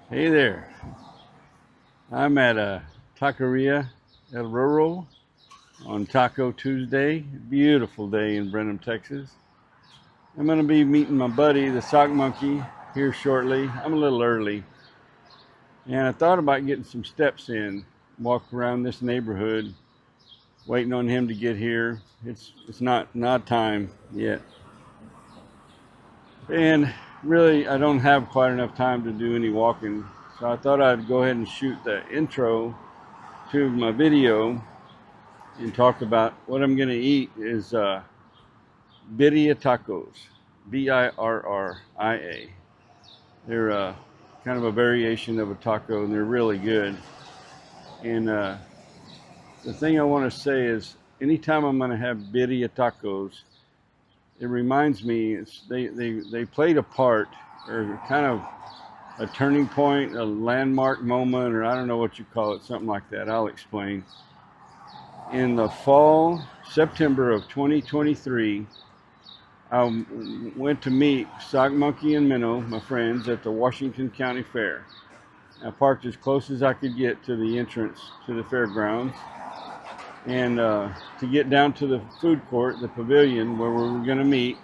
Hey there, I'm at a taqueria El Roro on Taco Tuesday. Beautiful day in Brenham, Texas. I'm going to be meeting my buddy, the sock monkey, here shortly. I'm a little early, and I thought about getting some steps in, walk around this neighborhood, waiting on him to get here. It's not time yet, and really I don't have quite enough time to do any walking, so I thought I'd go ahead and shoot the intro to my video and talk about what I'm going to eat is birria tacos, Birria. They're kind of a variation of a taco, and they're really good. And the thing I want to say is, anytime I'm going to have birria tacos, it reminds me they played a part, or kind of a turning point, a landmark moment, or I don't know what you call it, something like that. I'll explain. In the fall, September of 2023, I went to meet Sock Monkey and Minnow, my friends, at the Washington County Fair. I parked as close as I could get to the entrance to the fairgrounds. And to get down to the food court, the pavilion where we were going to meet,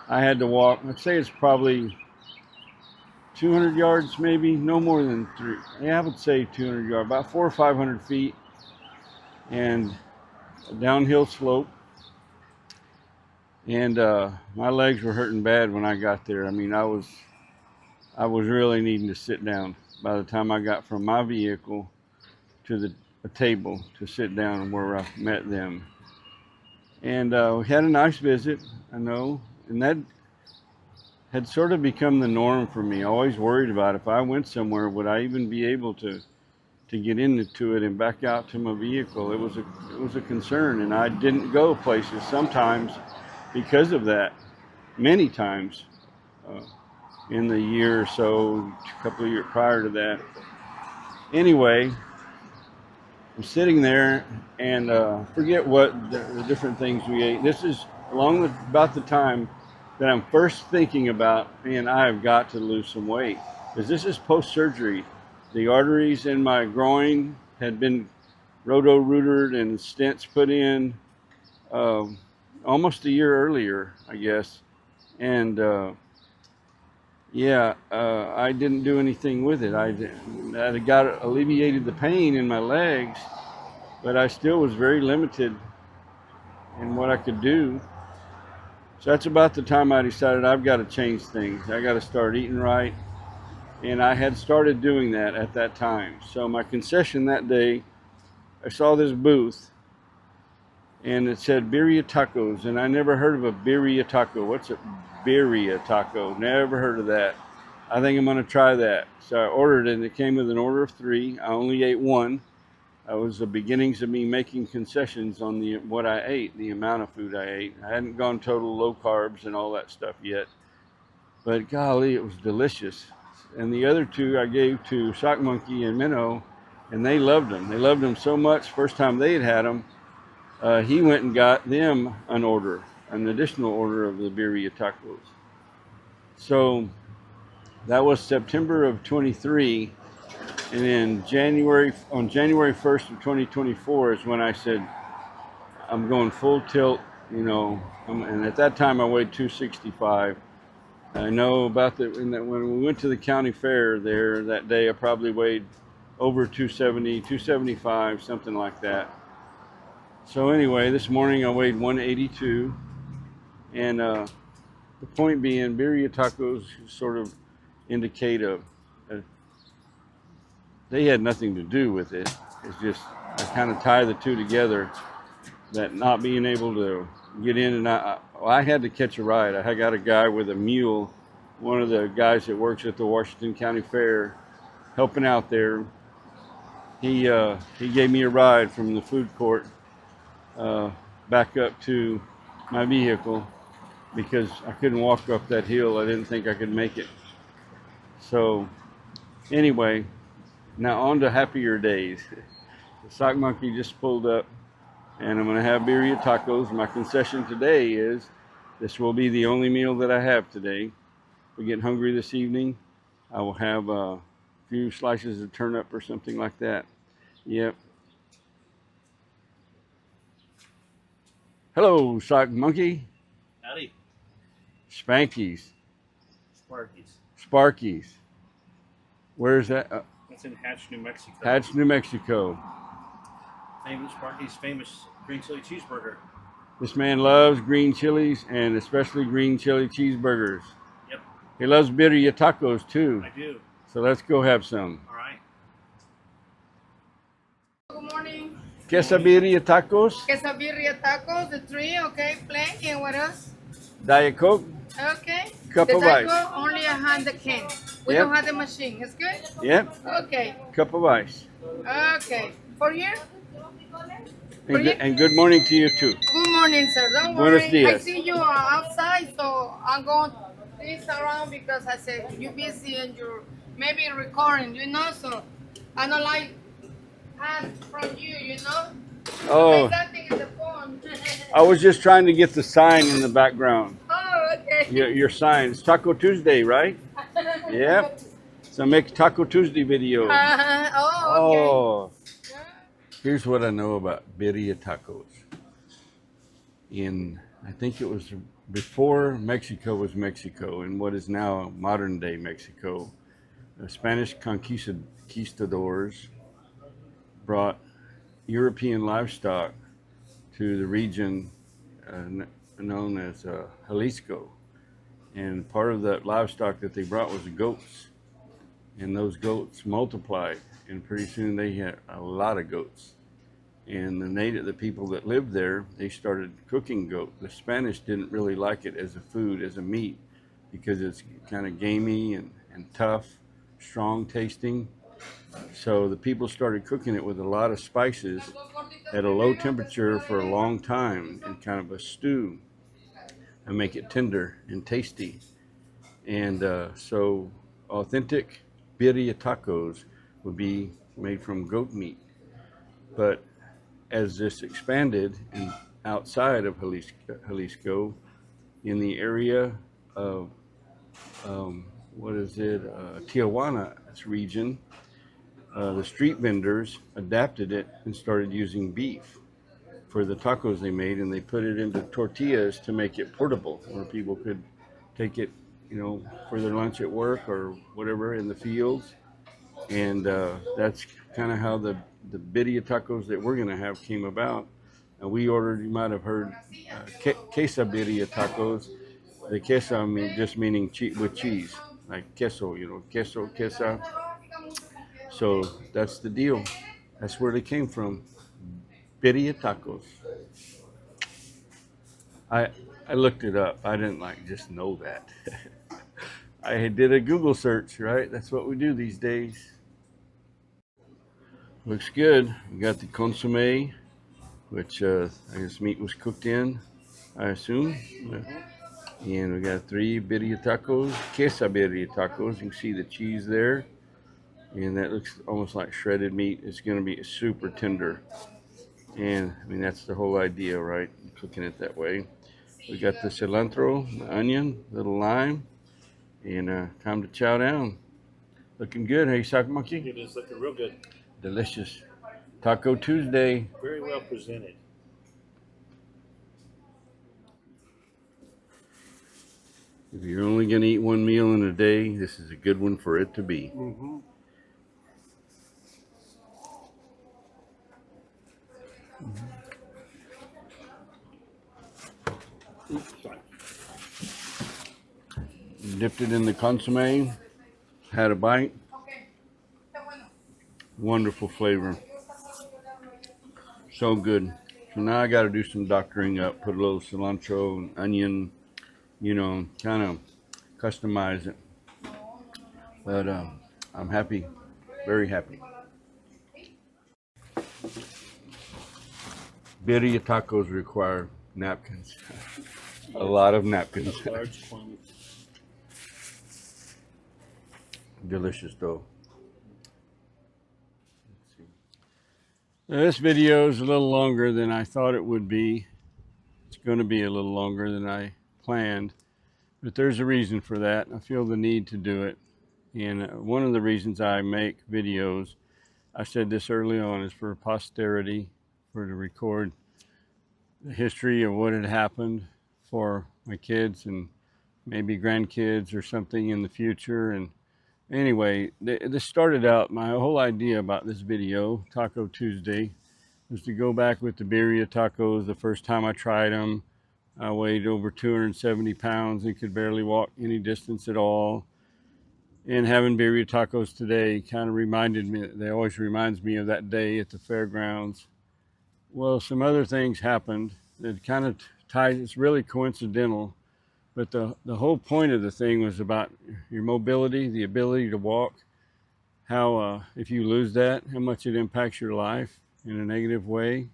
I had to walk. I'd say it's probably 200 yards, maybe, no more than three. Yeah, I would say 200 yards, about 400 or 500 feet, and a downhill slope. And my legs were hurting bad when I got there. I mean, I was really needing to sit down by the time I got from my vehicle to the a table to sit down where I met them. And we had a nice visit, I know, and that had sort of become the norm for me. I always worried about if I went somewhere, would I even be able to get into it and back out to my vehicle. It was a concern, and I didn't go places sometimes because of that. Many times uh, in the year or so, a couple of years prior to that. Anyway, I'm sitting there and forget what the different things we ate. This is about the time that I'm first thinking about, man, I have got to lose some weight. Because this is post surgery. The arteries in my groin had been roto-rooted and stents put in um, almost a year earlier, I guess. And yeah, I didn't do anything with it. I got alleviated the pain in my legs, but I still was very limited in what I could do. So that's about the time I decided I've got to change things. I got to start eating right. And I had started doing that at that time. So my concession that day, I saw this booth and it said Birria tacos. And I never heard of a Birria taco. What's a Birria taco? Never heard of that. I think I'm going to try that. So I ordered it and it came with an order of three. I only ate one. That was the beginnings of me making concessions on what I ate, the amount of food I ate. I hadn't gone total low carbs and all that stuff yet. But golly, it was delicious. And the other two I gave to Sock Monkey and Minnow, and they loved them. They loved them so much. First time they had them, he went and got them an additional order of the birria tacos. So that was September of 23, and then on January 1st of 2024 is when I said I'm going full tilt. And at that time I weighed 265. I know about when we went to the county fair there that day, I probably weighed over 270, 275, something like that. So anyway, this morning I weighed 182, and the point being, birria tacos sort of indicate they had nothing to do with it. It's just I kind of tie the two together. That not being able to get in, and I had to catch a ride. I got a guy with a mule, one of the guys that works at the Washington County Fair, helping out there. He gave me a ride from the food court back up to my vehicle because I couldn't walk up that hill. I didn't think I could make it. So anyway, now on to happier days. The sock monkey just pulled up, and I'm going to have birria tacos. My concession today is this will be the only meal that I have today. If we get hungry this evening, I will have few slices of turnip or something like that. Yep. Hello, sock monkey. Howdy. Spankies. Sparkies. Sparkies. Where's that? That's in Hatch, New Mexico. Hatch, New Mexico. Famous Sparky's famous green chili cheeseburger. This man loves green chilies and especially green chili cheeseburgers. Yep. He loves birria tacos too. I do. So let's go have some. All right. Good morning. Quesabirria tacos. Quesabirria tacos, the three, okay, plain. And what else? Diet Coke. Okay. Cup the of taco, ice. only a hand can. We Yep. don't have the machine. It's good? Yep. Okay. Cup of ice. Okay. For here? And good morning to you too. Good morning, sir. Don't Buenos worry. I dias. see you outside, so I'm going this around because I said you're busy and you're maybe recording, so I don't like ads from you, Oh, Say something in the phone. I was just trying to get the sign in the background. Oh, okay. Your sign. It's Taco Tuesday, right? Yep. So make Taco Tuesday video. Oh, okay. Oh. Here's what I know about birria tacos. I think it was before Mexico was Mexico, in what is now modern day Mexico, the Spanish conquistadors brought European livestock to the region known as Jalisco. And part of that livestock that they brought was goats. And those goats multiplied, and pretty soon they had a lot of goats. And the people that lived there, they started cooking goat. The Spanish didn't really like it as a food, as a meat, because it's kind of gamey and tough, strong tasting. So the people started cooking it with a lot of spices at a low temperature for a long time in kind of a stew and make it tender and tasty. And so authentic birria tacos would be made from goat meat. But as this expanded outside of Jalisco, in the area of Tijuana's region, the street vendors adapted it and started using beef for the tacos they made, and they put it into tortillas to make it portable, where people could take it, for their lunch at work or whatever in the fields. And that's kind of how the birria tacos that we're going to have came about. We ordered, you might have heard, quesabirria tacos. The quesa just meaning with cheese, like queso, queso, quesa. So that's the deal. That's where they came from. Birria tacos. I looked it up. I didn't just know that. I did a Google search, right? That's what we do these days. Looks good. We got the consomme, which I guess meat was cooked in, I assume. And we got 3 birria tacos, quesabirria tacos. You can see the cheese there. And that looks almost like shredded meat. It's going to be super tender. And I mean, that's the whole idea, right? Cooking it that way. We got the cilantro, the onion, little lime, and time to chow down. Looking good, hey, sock monkey? It is looking real good. Delicious. Taco Tuesday. Very well presented. If you're only going to eat one meal in a day, this is a good one for it to be. Mm-hmm. Dipped it in the consomme, had a bite. Wonderful flavor. So good. So now I got to do some doctoring up, put a little cilantro and onion, kind of customize it. But I'm happy, very happy. Birria tacos require napkins. A lot of napkins. Large quantity. Delicious though. This video is a little longer than I thought it would be. It's going to be a little longer than I planned, but there's a reason for that. I feel the need to do it. And one of the reasons I make videos, I said this early on, is for posterity, for to record the history of what had happened for my kids and maybe grandkids or something in the future. And anyway, this started out, my whole idea about this video, Taco Tuesday, was to go back with the birria tacos. The first time I tried them, I weighed over 270 pounds and could barely walk any distance at all. And having birria tacos today kind of reminded me, they always reminds me of that day at the fairgrounds. Well, some other things happened that kind of ties, it's really coincidental, but the whole point of the thing was about your mobility, the ability to walk, how if you lose that, how much it impacts your life in a negative way.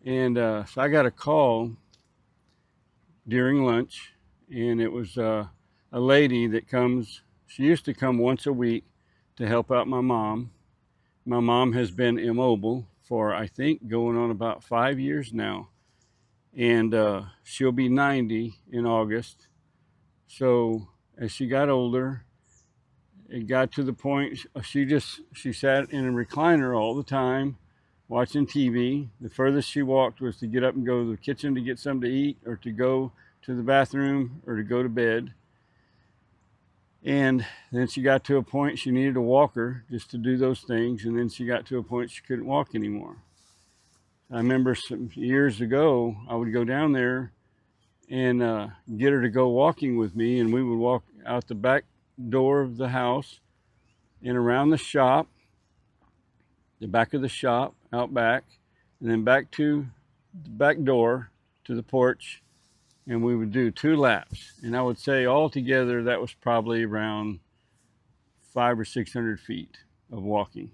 And so I got a call during lunch, and it was a lady that comes, she used to come once a week to help out my mom. My mom has been immobile for, I think, going on about 5 years now. And she'll be 90 in August. So as she got older, it got to the point she sat in a recliner all the time watching TV. The furthest she walked was to get up and go to the kitchen to get something to eat, or to go to the bathroom, or to go to bed. And then she got to a point she needed a walker just to do those things, and then she got to a point she couldn't walk anymore. I remember some years ago, I would go down there and get her to go walking with me, and we would walk out the back door of the house and around the shop, the back of the shop, out back, and then back to the back door to the porch, and we would do 2 laps. And I would say altogether that was probably around 500 or 600 feet of walking.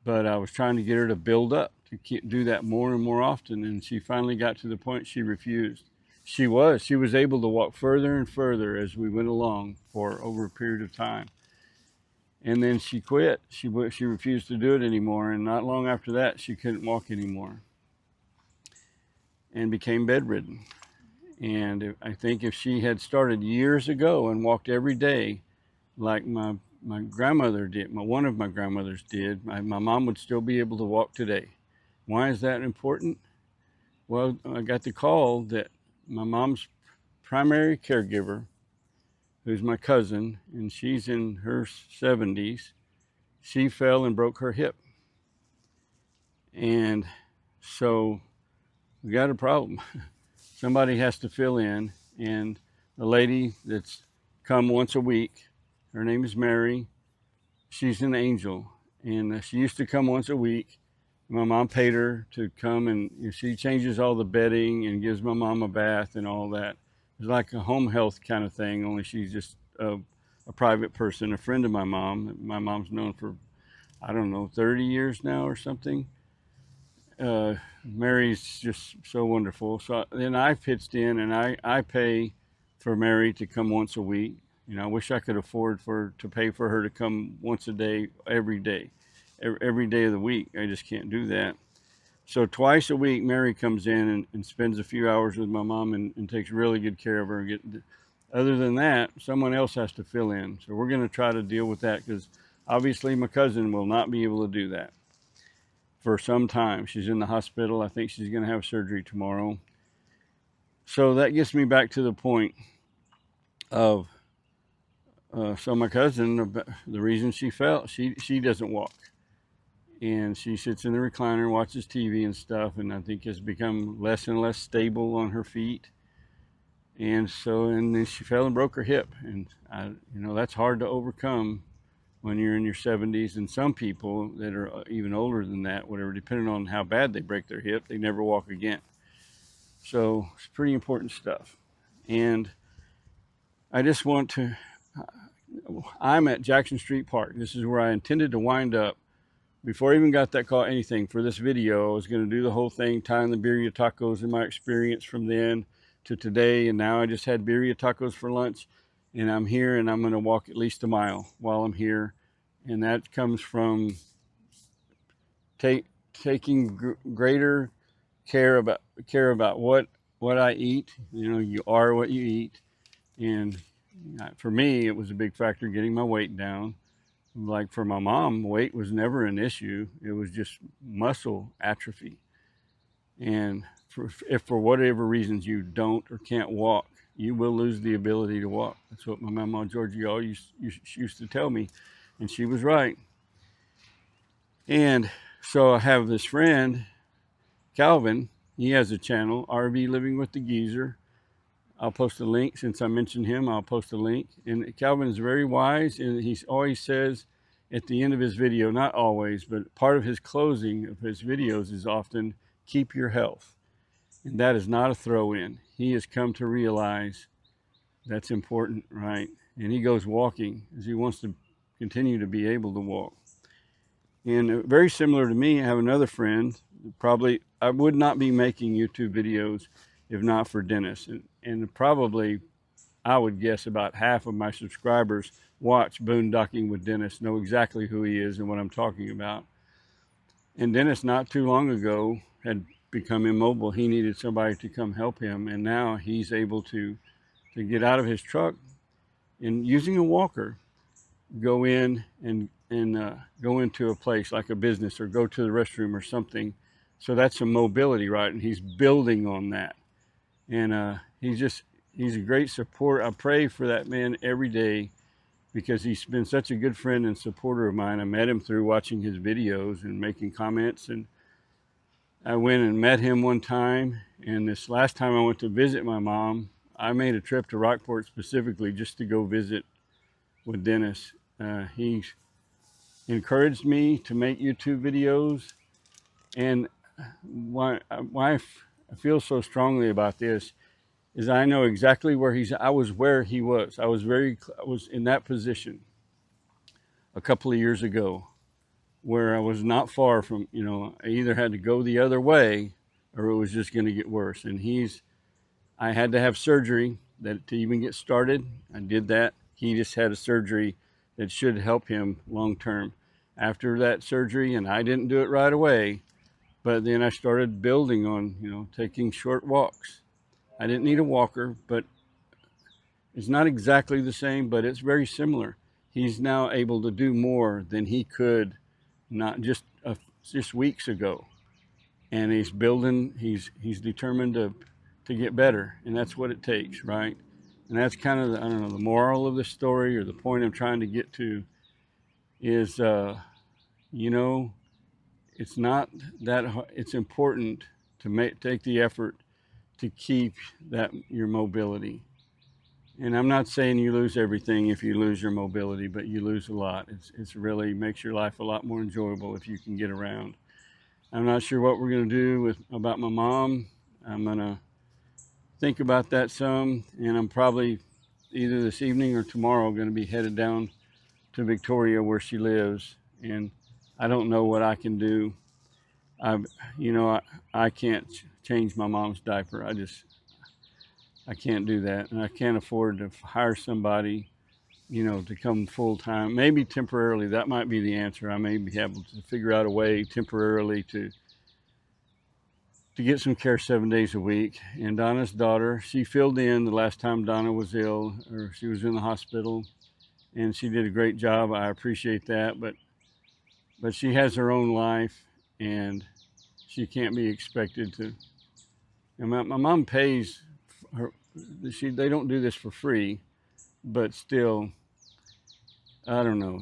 But I was trying to get her to build up to do that more and more often, and she finally got to the point she refused. She was able to walk further and further as we went along for over a period of time. And then she quit. She refused to do it anymore, and not long after that, she couldn't walk anymore and became bedridden. And I think if she had started years ago and walked every day like my grandmother did, one of my grandmothers did, my mom would still be able to walk today. Why is that important? Well, I got the call that my mom's primary caregiver, who's my cousin, and she's in her 70s, she fell and broke her hip. And so we got a problem. Somebody has to fill in, and the lady that's come once a week, her name is Mary, she's an angel, and she used to come once a week. My mom paid her to come, and she changes all the bedding and gives my mom a bath and all that. It's like a home health kind of thing, only she's just a private person, a friend of my mom. My mom's known for, I don't know, 30 years now or something. Mary's just so wonderful. So then I pitched in, and I pay for Mary to come once a week. You know, I wish I could afford to pay for her to come once a day, every day of the week. I just can't do that. So twice a week, Mary comes in and spends a few hours with my mom and takes really good care of her. Other than that, someone else has to fill in. So we're going to try to deal with that, because obviously my cousin will not be able to do that for some time. She's in the hospital. I think she's going to have surgery tomorrow. So that gets me back to the point of, so my cousin, the reason she fell, she doesn't walk. And she sits in the recliner and watches TV and stuff, and I think has become less and less stable on her feet. And then she fell and broke her hip. And that's hard to overcome when you're in your 70s. And some people that are even older than that, whatever, depending on how bad they break their hip, they never walk again. So it's pretty important stuff. And I just want to, I'm at Jackson Street Park. This is where I intended to wind up. Before I even got that call, anything for this video, I was going to do the whole thing, tying the birria tacos and my experience from then to today. And now I just had birria tacos for lunch, and I'm here, and I'm going to walk at least a mile while I'm here. And that comes from taking greater care about what I eat. You know, you are what you eat. And For me, it was a big factor getting my weight down. Like for my mom, weight was never an issue. It was just muscle atrophy. And if for whatever reasons you don't or can't walk, you will lose the ability to walk. That's what my mama Georgie always used to tell me, and she was right. And so I have this friend, Calvin. He has a channel, RV Living with the Geezer. I'll post a link since I mentioned him. I'll post a link. And Calvin is very wise, and he always says at the end of his video, not always, but part of his closing of his videos is often keep your health. And that is not a throw in. He has come to realize that's important, right? And he goes walking as he wants to continue to be able to walk. And very similar to me, I have another friend. Probably I would not be making YouTube videos if not for Dennis. And probably I would guess about half of my subscribers watch Boondocking with Dennis, know exactly who he is and what I'm talking about. And Dennis, not too long ago, had become immobile. He needed somebody to come help him, and now he's able to get out of his truck and using a walker, go in and go into a place like a business or go to the restroom or something. So that's some mobility, right? And he's building on that. And he's a great support. I pray for that man every day because he's been such a good friend and supporter of mine. I met him through watching his videos and making comments, and I went and met him one time. And this last time I went to visit my mom, I made a trip to Rockport specifically just to go visit with Dennis. He encouraged me to make YouTube videos, and why I feel so strongly about this is I know exactly where I was where he was. I was in that position a couple of years ago where I was not far from, I either had to go the other way or it was just going to get worse. And I had to have surgery to even get started. I did that. He just had a surgery that should help him long term. After that surgery, and I didn't do it right away, but then I started building on, taking short walks. I didn't need a walker, but it's not exactly the same, but it's very similar. He's now able to do more than he could not just weeks ago. And he's building, he's determined to get better, and that's what it takes, right? And that's kind of the moral of the story, or the point I'm trying to get to is, it's not that it's important to take the effort to keep your mobility. And I'm not saying you lose everything if you lose your mobility, but you lose a lot. It's really makes your life a lot more enjoyable if you can get around. I'm not sure what we're going to do about my mom. I'm going to think about that some, and I'm probably either this evening or tomorrow going to be headed down to Victoria where she lives, and I don't know what I can do. I can't change my mom's diaper. I can't do that, and I can't afford to hire somebody, to come full time. Maybe temporarily, that might be the answer. I may be able to figure out a way temporarily to get some care 7 days a week. And Donna's daughter, she filled in the last time Donna was ill, or she was in the hospital, and she did a great job. I appreciate that, but she has her own life, and she can't be expected to. And my mom pays her. They don't do this for free, but still, I don't know.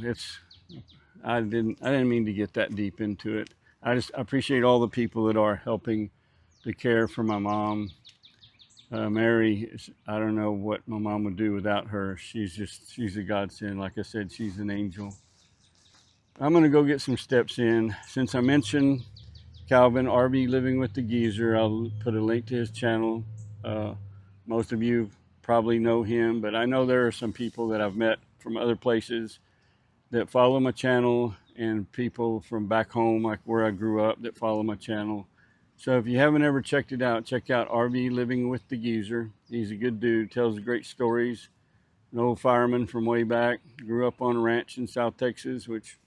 I didn't mean to get that deep into it. I just appreciate all the people that are helping to care for my mom. Mary, I don't know what my mom would do without her. She's a godsend. Like I said, she's an angel. I'm going to go get some steps in. Since I mentioned Calvin, RV Living with the Geezer, I'll put a link to his channel. Most of you probably know him, but I know there are some people that I've met from other places that follow my channel, and people from back home, like where I grew up, that follow my channel. So if you haven't ever checked it out, check out RV Living with the Geezer. He's a good dude, tells great stories. An old fireman from way back, grew up on a ranch in South Texas, which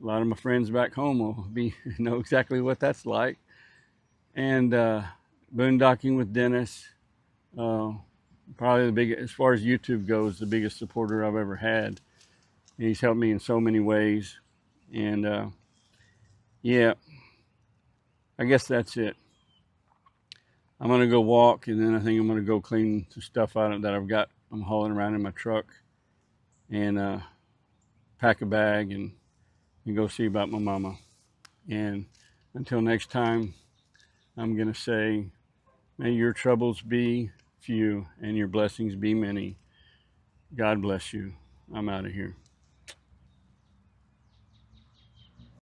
a lot of my friends back home will know exactly what that's like. And Boondocking with Dennis. Probably the biggest, as far as YouTube goes, the biggest supporter I've ever had. He's helped me in so many ways. And yeah, I guess that's it. I'm going to go walk, and then I think I'm going to go clean some stuff out that I've got. I'm hauling around in my truck, and pack a bag and go see about my mama. And until next time, I'm going to say, may your troubles be few and your blessings be many. God bless you. I'm out of here.